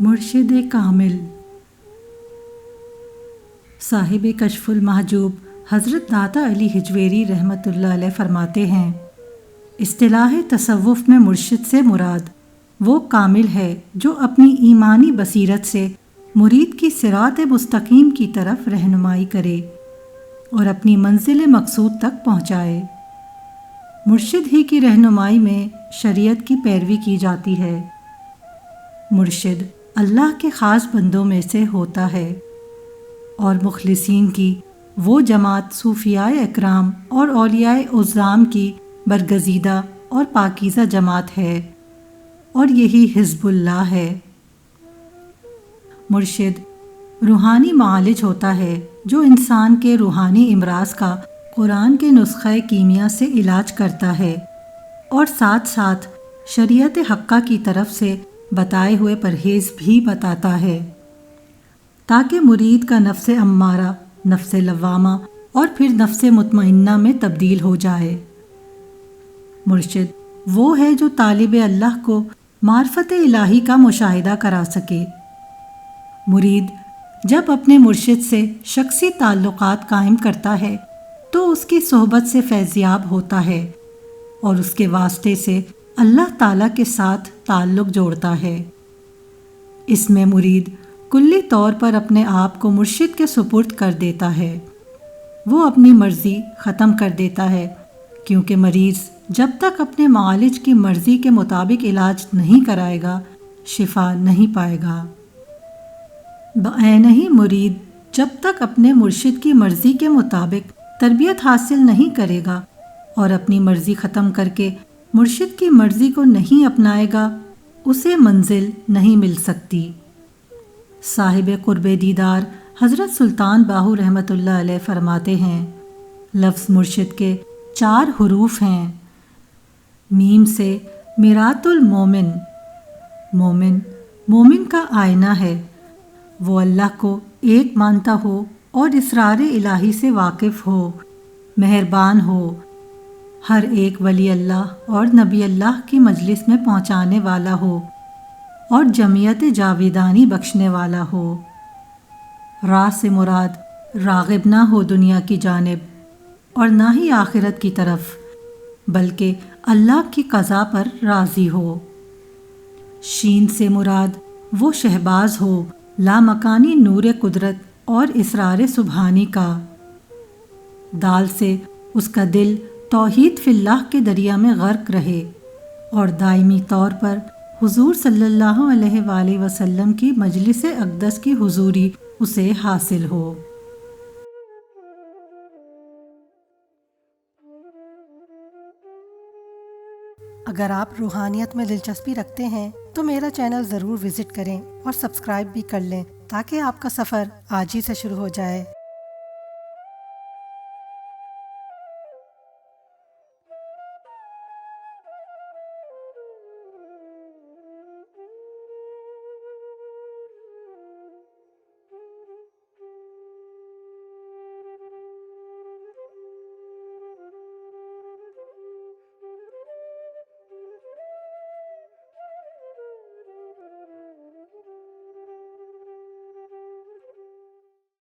مرشد کامل صاحب کشف المحجوب حضرت داتا علی حجویری رحمۃ اللہ علیہ فرماتے ہیں، اصطلاح تصوف میں مرشد سے مراد وہ کامل ہے جو اپنی ایمانی بصیرت سے مرید کی صراط مستقیم کی طرف رہنمائی کرے اور اپنی منزل مقصود تک پہنچائے۔ مرشد ہی کی رہنمائی میں شریعت کی پیروی کی جاتی ہے۔ مرشد اللہ کے خاص بندوں میں سے ہوتا ہے اور مخلصین کی وہ جماعت صوفیاء اکرام اور اولیاء اعظام کی برگزیدہ اور پاکیزہ جماعت ہے، اور یہی حزب اللہ ہے۔ مرشد روحانی معالج ہوتا ہے جو انسان کے روحانی امراض کا قرآن کے نسخہ کیمیا سے علاج کرتا ہے اور ساتھ ساتھ شریعت حقہ کی طرف سے بتائے ہوئے پرہیز بھی بتاتا ہے، تاکہ مرید کا نفس امارہ نفس لوامہ اور پھر نفس مطمئنہ میں تبدیل ہو جائے۔ مرشد وہ ہے جو طالب اللہ کو معرفت الہی کا مشاہدہ کرا سکے۔ مرید جب اپنے مرشد سے شخصی تعلقات قائم کرتا ہے تو اس کی صحبت سے فیضیاب ہوتا ہے اور اس کے واسطے سے اللہ تعالیٰ کے ساتھ تعلق جوڑتا ہے۔ اس میں مرید کلی طور پر اپنے آپ کو مرشد کے سپرد کر دیتا ہے۔ وہ اپنی مرضی ختم کر دیتا ہے، کیونکہ مریض جب تک اپنے معالج کی مرضی کے مطابق علاج نہیں کرائے گا شفا نہیں پائے گا۔ بعین ہی مرید جب تک اپنے مرشد کی مرضی کے مطابق تربیت حاصل نہیں کرے گا اور اپنی مرضی ختم کر کے مرشد کی مرضی کو نہیں اپنائے گا، اسے منزل نہیں مل سکتی۔ صاحب قرب دیدار حضرت سلطان باہو رحمۃ اللہ علیہ فرماتے ہیں، لفظ مرشد کے 4 حروف ہیں۔ میم سے میرات المومن، مومن مومن کا آئینہ ہے، وہ اللہ کو ایک مانتا ہو اور اسرار الہی سے واقف ہو، مہربان ہو، ہر ایک ولی اللہ اور نبی اللہ کی مجلس میں پہنچانے والا ہو اور جمعیت جاویدانی بخشنے والا ہو۔ راہ سے مراد راغب نہ ہو دنیا کی جانب اور نہ ہی آخرت کی طرف، بلکہ اللہ کی قضا پر راضی ہو۔ شین سے مراد وہ شہباز ہو لامکانی نور قدرت اور اسرار سبحانی کا۔ دال سے اس کا دل توحید فی اللہ کے دریا میں غرق رہے اور دائمی طور پر حضور صلی اللہ علیہ وآلہ وسلم کی مجلس اقدس کی حضوری اسے حاصل ہو۔ اگر آپ روحانیت میں دلچسپی رکھتے ہیں تو میرا چینل ضرور وزٹ کریں اور سبسکرائب بھی کر لیں تاکہ آپ کا سفر آج ہی سے شروع ہو جائے۔